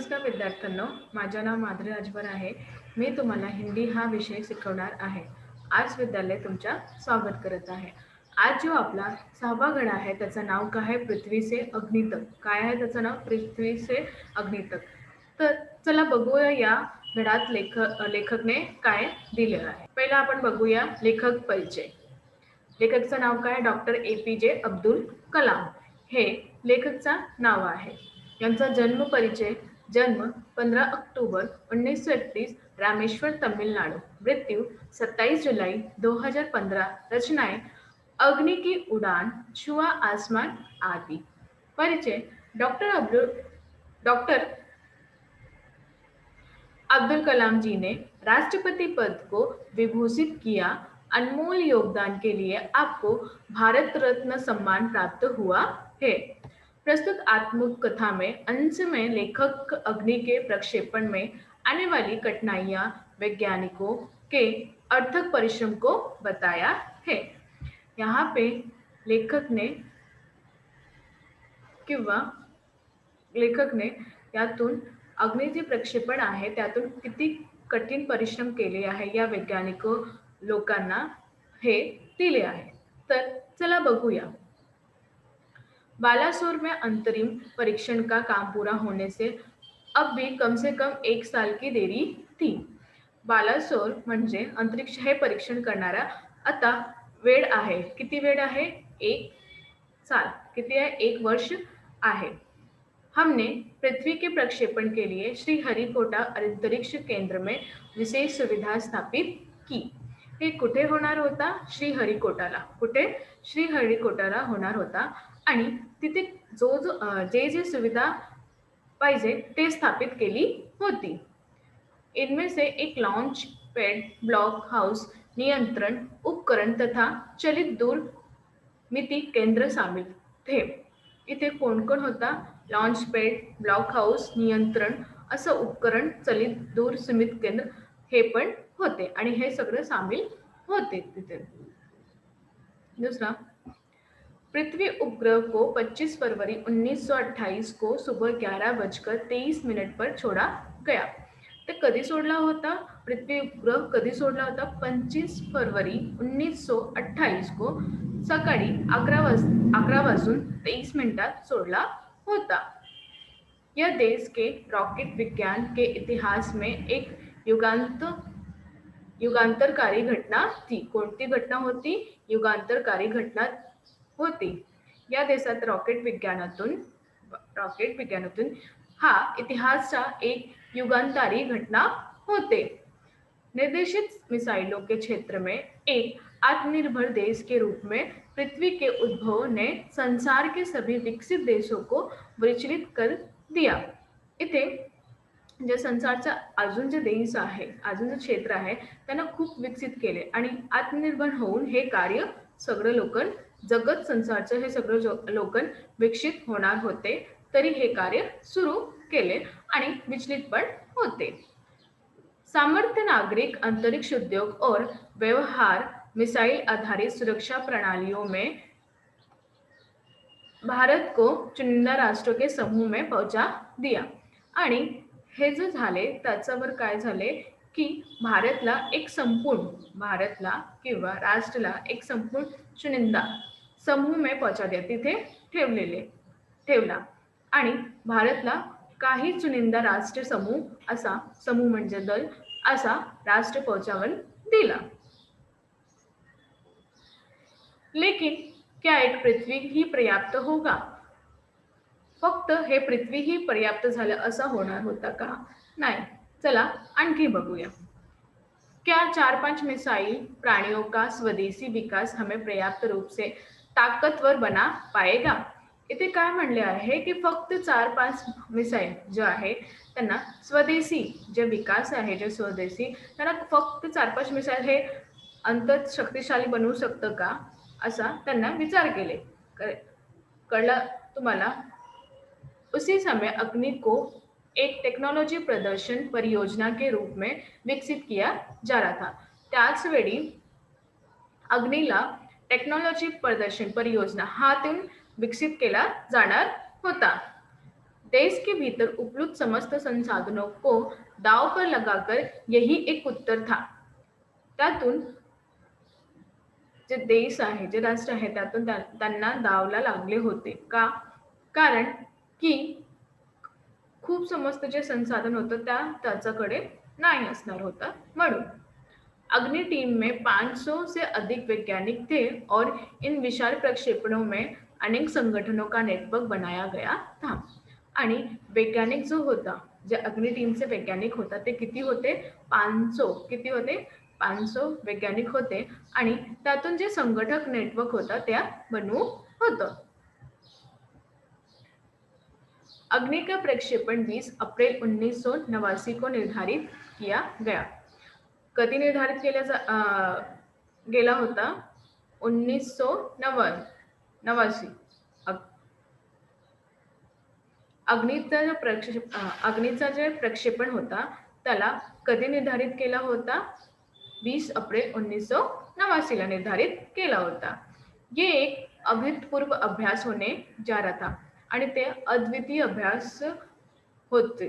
नमस्कार विद्यार्थ्यांनो, माझे नाव माधुरी राजभर आहे. मी तुम्हाला हिंदी हा विषय शिकवणार आहे. आज विद्यालय तुमच्या स्वागत करत आहे. आज जो आपला 6वा धडा आहे त्याचं नाव काय आहे? पृथ्वी से अग्नि तक. काय आहे त्याचं नाव? पृथ्वी से अग्नि तक. तर चला बघूया या धड्यात लेखकने काय दिलेलं आहे. पहिला आपण बघूया लेखक परिचय. लेखकचं नाव काय? डॉक्टर APJ अब्दुल कलाम हे लेखकचं नाव आहे. यांचा जन्म परिचय. जन्म 15 ऑक्टोबर 1931 रामेश्वर तमिळनाडू. मृत्यू 27 जुलाई 2015. रचनाएं अग्नि की उड़ान, छुआ आसमान आदि. परिचय. डॉक्टर अब्दुल कलाम जी ने राष्ट्रपति पद को विभूषित किया। अनमोल योगदान के लिए आपको भारत रत्न सम्मान प्राप्त हुआ है। प्रस्तुत आत्मकथा में अंश में लेखक अग्नि के प्रक्षेपण में आने वाली कठिनाइयां वैज्ञानिकों के अथक परिश्रम को बताया है। यहाँ पे लेखकने यातून अग्नीचे प्रक्षेपण आहे त्यातून किती कठीण परिश्रम केले आहे या वैज्ञानिक लोकांना हे दिले आहे. तर चला बघूया. बालासोर में अंतरिम परीक्षण का काम पूरा होने से अब भी कम से कम 1 साल की देरी थी. बालासोर म्हणजे अंतरिक्ष हे परीक्षण करणारा आता वेळ आहे. किती वेळ आहे? 1 साल. किती आहे? 1 वर्ष आहे. हमने पृथ्वी के प्रक्षेपण के लिए श्रीहरिकोटा अंतरिक्ष केंद्र में विशेष सुविधा स्थापित की. हे कुठे होणार होता? श्रीहरिकोटाला. कुठे? श्रीहरिकोटाला होणार होता आणि तिथे जे सुविधा पाहिजे ते स्थापित केली होती. इनमें से एक लॉन्च पैड, ब्लॉक हाउस, नियंत्रण उपकरण तथा चलित दूर मिती केंद्र शामिल थे. इथे कोण कोण होता? लॉन्च पॅड, ब्लॉक हाऊस, नियंत्रण असं उपकरण, चलित दूर सीमित केंद्र हे पण होते आणि हे सगळं सामील होते तिथे. दूसरा, पृथ्वी उपग्रह को 25 फरवरी 1928 को सुबह 11:23 पर छोड़ा गया. ते कधी सोडला होता? पृथ्वी उपग्रह कधी सोडला होता? 25 फरवरी 1928 को सकाळी 11 वाजून 23 मिनिटात सोडला होता. यह देश के रॉकेट विज्ञान के इतिहास में एक युगांतरकारी घटना थी. कोणती घटना होती? युगांतरकारी घटना होती. या देशात रॉकेट विज्ञानातून हा इतिहासचा एक युगांतरी घटना होते. निर्देशित मिसाइलों के क्षेत्र में एक आत्मनिर्भर देश के रूप में पृथ्वी के उद्भव ने संसार के सभी विकसित देशों को विचलित कर दिया. इथे जे संसारचा अजून जे देश आहे, अजून जे क्षेत्र आहे त्यांना खूप विकसित केले आणि आत्मनिर्भर होऊन हे कार्य सगळे लोक जगत संसारचं हे सगळं लोक विकसित होणार होते तरी हे कार्य सुरू केले आणि विचलित पण होते. सामर्थ्य नागरिक अंतरिक्ष उद्योग और व्यवहार मिसाइल आधारित सुरक्षा प्रणालियों में भारत को चुनिंदा राष्ट्रों के समूह में पहुंचा दिया. आणि हे जे झाले त्याच्यावर काय झाले की भारतला राष्ट्रला एक संपूर्ण चुनिंदा समूह में पहुंचा दिया. तिथे ठेवला आणि भारतला काही चुनिंदा राष्ट्र समूह म्हणजे दल असा राष्ट्र पहुंचावन दिला. लेकिन क्या एक पृथ्वी ही पर्याप्त होगा? फक्त हे पृथ्वी ही पर्याप्त झालं असं होणार होता का? नाही. चला आणखी बघूया. क्या 4-5 मिसाइल प्राणियों का स्वदेशी विकास हमें पर्याप्त रूप से ताकतवर बना पाएगा? इथे काय म्हणले आहे की फक्त 4-5 मिसाइल जे आहे त्यांना स्वदेशी जे विकास आहे जे स्वदेशी त्यांना फक्त 4-5 मिसाइल हे अंतर शक्तिशाली बनवू शकतं का असा त्यांना विचार केले. कळलं तुम्हाला? उसी समय अग्नि को एक टेक्नोलॉजी प्रदर्शन परियोजना के रूप में विकसित किया जा रहा था. त्याच वेळी अग्निला टेक्नॉलॉजी प्रदर्शन परियोजना हातून विकसित केला जाणार होता. देश के भीतर उपलब्ध समस्त संसाधनों को दाव पर लगाकर यही एक उत्तर था. त्यातून जे देश आहे, जे राष्ट्र आहे, त्यातून त्यांना दावला लागले होते. का? कारण की खूप समस्त जे संसाधन होतं त्याच्याकडे नाही असणार होतं म्हणून. अग्नि टीम में 500 से अधिक वैज्ञानिक थे और इन विशाल प्रक्षेपणों में अनेक संगठनों का नेटवर्क बनाया गया था. आणि वैज्ञानिक जो होता, जे अग्नि टीमचे वैज्ञानिक होता ते किती होते? 500. किती होते? 500 वैज्ञानिक होते आणि त्यातून जे संघटक नेटवर्क होता त्या बनवू होतं. अग्नि का प्रक्षेपण 20 अप्रैल 1989 को निर्धारित किया गया. कधी निर्धारित गेला होता? 1989. अग्नीचा जे प्रक्षेपण होता त्याला कधी निर्धारित केला होता? 20 अप्रैल 1989 ला निर्धारित केला होता. ये एक अभूतपूर्व अभ्यास होने जा रहा था आणि ते अद्वितीय अभ्यास होते.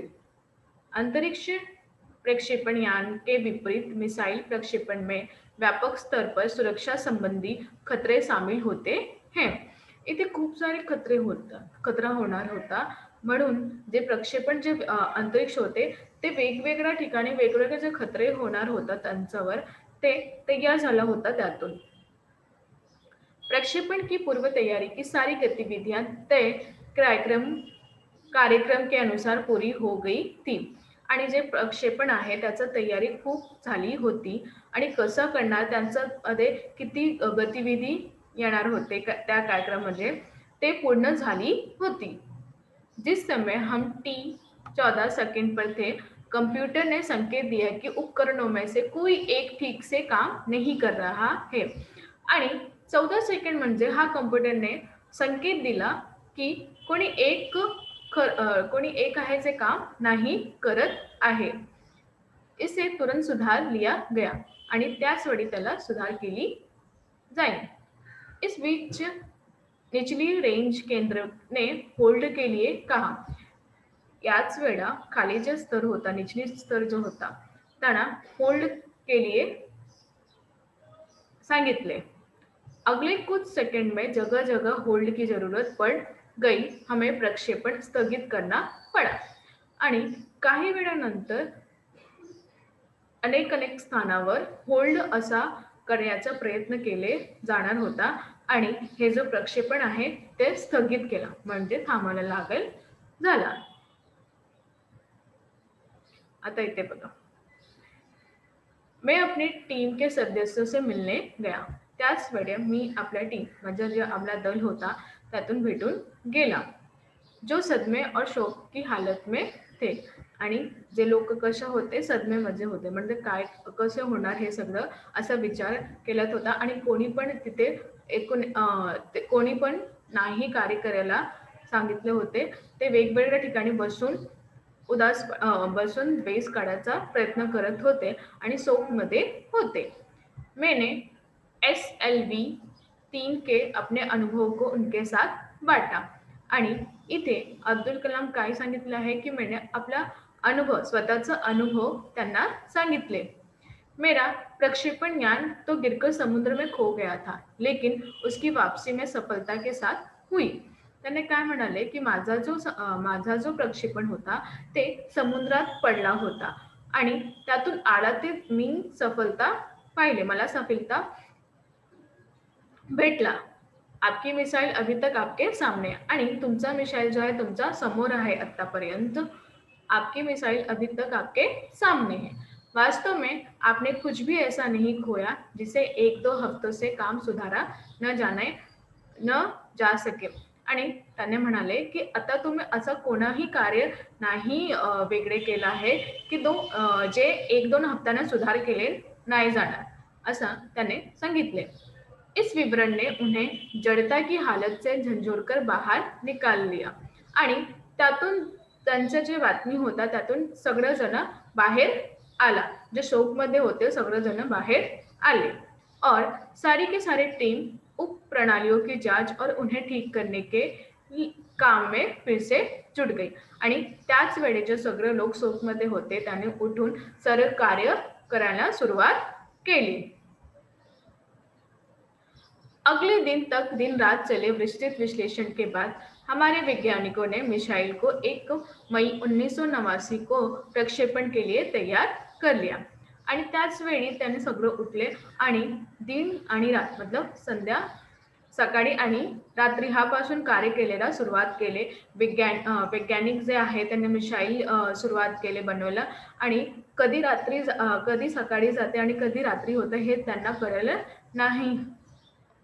अंतरिक्ष प्रक्षेपण यान के विपरीत मिसाइल प्रक्षेपण में व्यापक स्तर पर सुरक्षा संबंधी खतरे शामिल होते हैं. इथे खूप सारे खतरा होणार होता म्हणून जे प्रक्षेपण जे अंतरिक्ष होते ते वेगवेगळ्या ठिकाणी वेगवेगळे जे खतरे होणार होता त्यांच्यावर ते तयार झाला होता. त्यातून प्रक्षेपण की पूर्व तैयारी की सारी गतिविधियां तय कार्यक्रम के अनुसार पूरी हो गई थी. आणि जे प्रक्षेपण आहे त्याची तयारी खूप झाली होती आणि कसं करणार त्यांच्यामध्ये किती गतिविधी येणार होते त्या कार्यक्रमामध्ये ते पूर्ण झाली होती. जिस समय हम T14 सेकंड पर थे, कंप्यूटर ने संकेत दिया कि उपकरणों में से कोई एक ठीक से काम नहीं कर रहा है. आणि 14 सेकंड म्हणजे हा कम्प्युटरने संकेत दिला की कोणी एक आहे जे काम नाही करत आहे. इसे तुरंत सुधार लिया गया आणि त्याच वेळी त्याला सुधार केली जाईल. इस बीच निचली रेंज केंद्र ने होल्ड के लिए कहा. याच वेळा खाली जो स्तर होता, निचली स्तर जो होता त्यांना होल्ड के लिए सांगितले. अगले कुछ सेकंड में जगह जगह होल्ड की जरूरत पड़ गई. हमें प्रक्षेपण स्थगित करना पड़ा. आणि काही वेळानंतर अनेक स्थानावर होल्ड असा करण्याचा प्रयत्न केले जाणार होता आणि हे जो प्रक्षेपण आहे ते स्थगित केला म्हणजे थांबायला लागेल झाला. आता इथे बघा. मैं अपनी टीम के सदस्यों से मिलने गया. त्याच वेळी मी आपल्या टीम म्हणजे जे आपला दल होता त्यातून भेटून गेला. जो सदमे और शोक की हालत में थे. आणि जे लोक कशा होते? सदमेमध्ये होते. म्हणजे काय कसं होणार हे सगळं असा विचार केलात होता आणि कोणी पण तिथे कोणी पण नाही कार्य करायला सांगितले होते. ते वेगवेगळ्या ठिकाणी बसून द्वेष काढायचा प्रयत्न करत होते आणि शोकमध्ये होते. मैंने SLV 3 के अपने अनुभव को उनके साथ बांटा. आणि इथे अब्दुल कलाम काय सांगितलं आहे की मैंने आपला अनुभव स्वतःचा अनुभव त्यांना सांगितले. मेरा प्रक्षेपण यान तो गिरकर समुद्र में खो गया था लेकिन उसकी वापसी में सफलता के साथ हुई. त्याने काय म्हणाले की माझा जो प्रक्षेपण होता ते समुद्रात पडला होता आणि त्यातून आला ते मी सफलता पाहिले. मला सफलता भेटला. आपकी मिसाइल अभी तक आपके सामने. आणि तुमचा मिसाइल जो आहे तुमचा समोर आहे आतापर्यंत. आपकी मिसाइल अभी तक आपके सामने है. वास्तव में आपने कुछ भी ऐसा नहीं खोया जिसे 1-2 हफ्तों से काम सुधारा न जा सके. आणि त्याने म्हणाले की आता तुम्ही असं कोणाही कार्य नाही वेगळे केलं आहे की जे 1-2 हफ्त्याने सुधार केले नाही जाणार असं त्याने सांगितले. इस विवरण ने उन्हें जड़ता की हालत से झंझोड़कर बाहर निकाल लिया. आणि त्यातून त्यांचं जे बातमी होता त्यातून सगळेजण बाहेर आला. जे शोकमध्ये होते सगळेजण बाहेर आले. और सारी की सारी टीम उप प्रणालियों की जांच और उन्हें ठीक करने के काम में फिर से जुट गई. आणि त्याच वेळी जे सगळे लोक शोकमध्ये होते त्यांनी उठून सरळ कार्य करायला सुरुवात केली. अगले दिन तक दिन रात चले विस्तृत विश्लेषण के बाद हमारे वैज्ञानिकों ने मिसाइल को 1 मई 1989 को प्रक्षेपण के लिए तैयार कर लिया. आणि त्याच वेळी त्याने सगळं उठले आणि दिन आणि रात मतलब सकाळी आणि रात्री ह्यापासून कार्य केलेला सुरुवात केले. वैज्ञानिक जे आहे त्यांनी मिसाईल सुरुवात केले बनवायला आणि कधी सकाळी जाते आणि कधी रात्री होते हे त्यांना कळलं नाही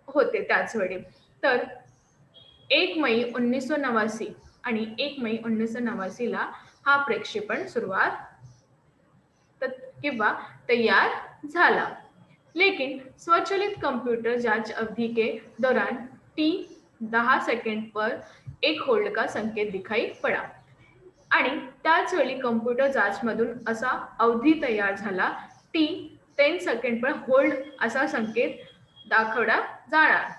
होते त्याच वेळी. तर 1 मई 1989 आणि 1 मई 1989 ला हा प्रक्षेपण किंवा तैयार झाला. लेकिन स्वचालित कंप्यूटर जांच अवधि के दौरान टी 10 सेकंड पर एक होल्ड का संकेत दिखाई पड़ा. आणि त्याच वेळी कम्प्युटर जांचमधून असा अवधी तयार झाला टी 10 सेकंड पर होल्ड असा संकेत दाखवला जाणार.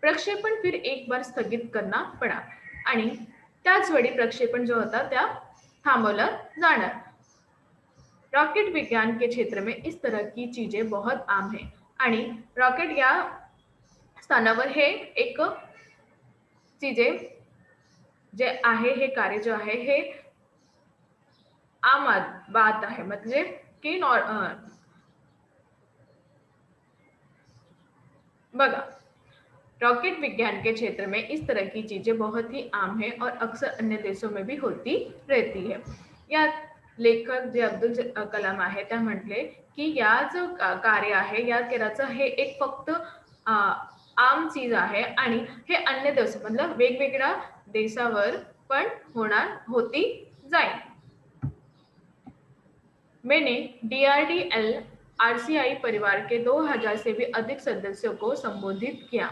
प्रक्षेपण फिर एक बार स्थगित करना पड़ा आणि त्याच वेळी प्रक्षेपण जो होता त्या थांबवला जाणार. रॉकेट विज्ञान के क्षेत्र में इस तरह की चीजें बहुत आम है आणि रॉकेट या स्थानावर हे एक चीजे जे आहे हे कार्य जो आहे हे आम बात आहे. मतलब की बघा, रॉकेट विज्ञान के क्षेत्र में इस तरह की चीजें बहुत ही आम है और अक्सर अन्य देशों में भी होती रहती है. या लेखक जे अब्दुल कलाम आहे त्या म्हटले की या जो कार्य आहे या करायचं हे एक फक्त आम चीज आहे आणि हे अन्य देश मतलब वेगवेगळ्या देशावर पण होती जाईल. मैंने DRDL RCI परिवार के 2000 से भी अधिक सदस्यों को संबोधित किया.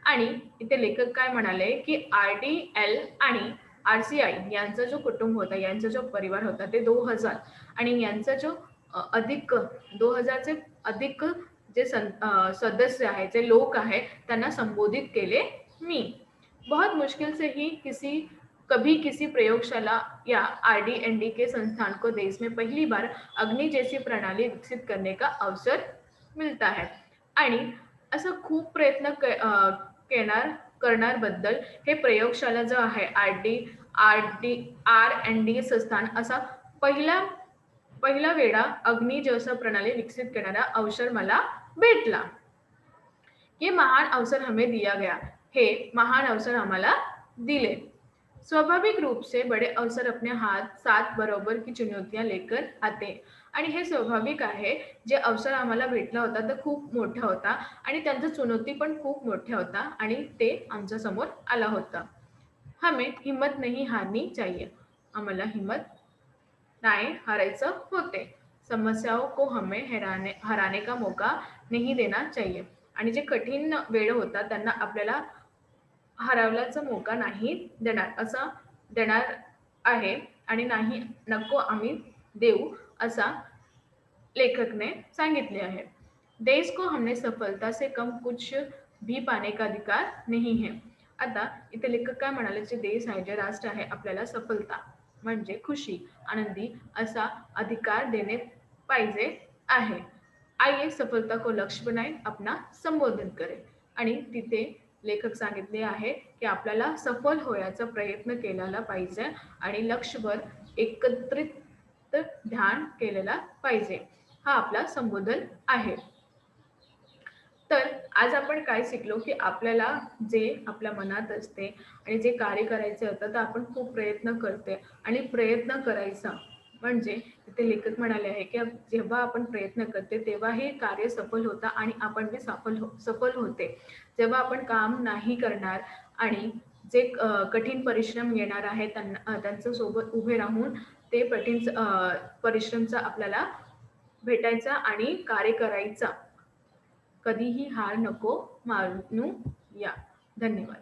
आणि इथे लेखक काय म्हणाले की RDL आणि RCI यांचा जो कुटुंब होता यांचा जो परिवार होता ते 2000 आणि यांचा जो अधिक 2000 चे अधिक जे सदस्य आहे जे लोक आहे त्यांना संबोधित केले मी. बहुत मुश्किल से ही कभी किसी प्रयोगशाला या RD&D के संस्थान को देश में पहली बार अग्नि जैसी प्रणाली विकसित करने का अवसर मिलता है. आणि असं खूप प्रयत्न करणार बद्दल हे प्रयोगशाला जो आहे R&D संस्थान असा पहिला वेळा अग्नि जैसा प्रणाली विकसित करणारा अवसर मला भेटला. ये महान अवसर हमें दिया गया. हे महान अवसर आम्हाला दिले. स्वाभाविक रूप से बड़े अवसर अपने साथ बरोबर की चुनौतियां लेकर आते. आणि हे स्वाभाविक आहे. जे अवसर आम्हाला भेटला होता तो खूप मोठा होता आणि त्यांचा चुनौती पण खूप मोठा होता आणि ते आमच्या समोर आला होता. हमें हिम्मत नहीं हारनी चाहिए. आम्हाला हिम्मत नाही हारायचं होते. समस्याओं को हमें हराने का मौका नहीं देना चाहिए. आणि जे कठीण वेळ होता त्यांना आपल्याला हरवल्याचा मौका नाही देणार आहे आणि नको आम्ही देऊ असा लेखक ने सांगितले आहे. देश को हमने सफलता से कम कुछ भी पाने का अधिकार नहीं है. आता इथे लेखक काय म्हणाले जे देश आहे जे राष्ट्र आहे आपल्याला सफलता म्हणजे खुशी आनंदी असा अधिकार देणे पाहिजे आहे. आइए सफलता को लक्ष्य बनाए अपना संबोधन करें. आणि तिथे लेखक सांगितले आहे की आपल्याला सफल होण्याचा प्रयत्न केलेला पाहिजे आणि लक्ष्यवर एकत्रित ध्यान केलेला पाहिजे. हा आपला संबोधन आहे. तर आज आपण काय शिकलो की आपल्याला जे आपल्या मनात असते आणि जे कार्य करायचे होतं तर आपण खूप प्रयत्न करते आणि प्रयत्न करायचा म्हणजे तिथे लेखक म्हणाले आहे की जेव्हा आपण प्रयत्न करते तेव्हा हे कार्य सफल होतं आणि आपण बी सफल होते. जेव्हा आपण काम नाही करणार आणि जे कठीण परिश्रम येणार आहे त्यांच्या सोबत उभे राहून ते कठीण परिश्रमचा आपल्याला भेटायचा आणि कार्य करायचा. कधीही हार नको मानू या. धन्यवाद.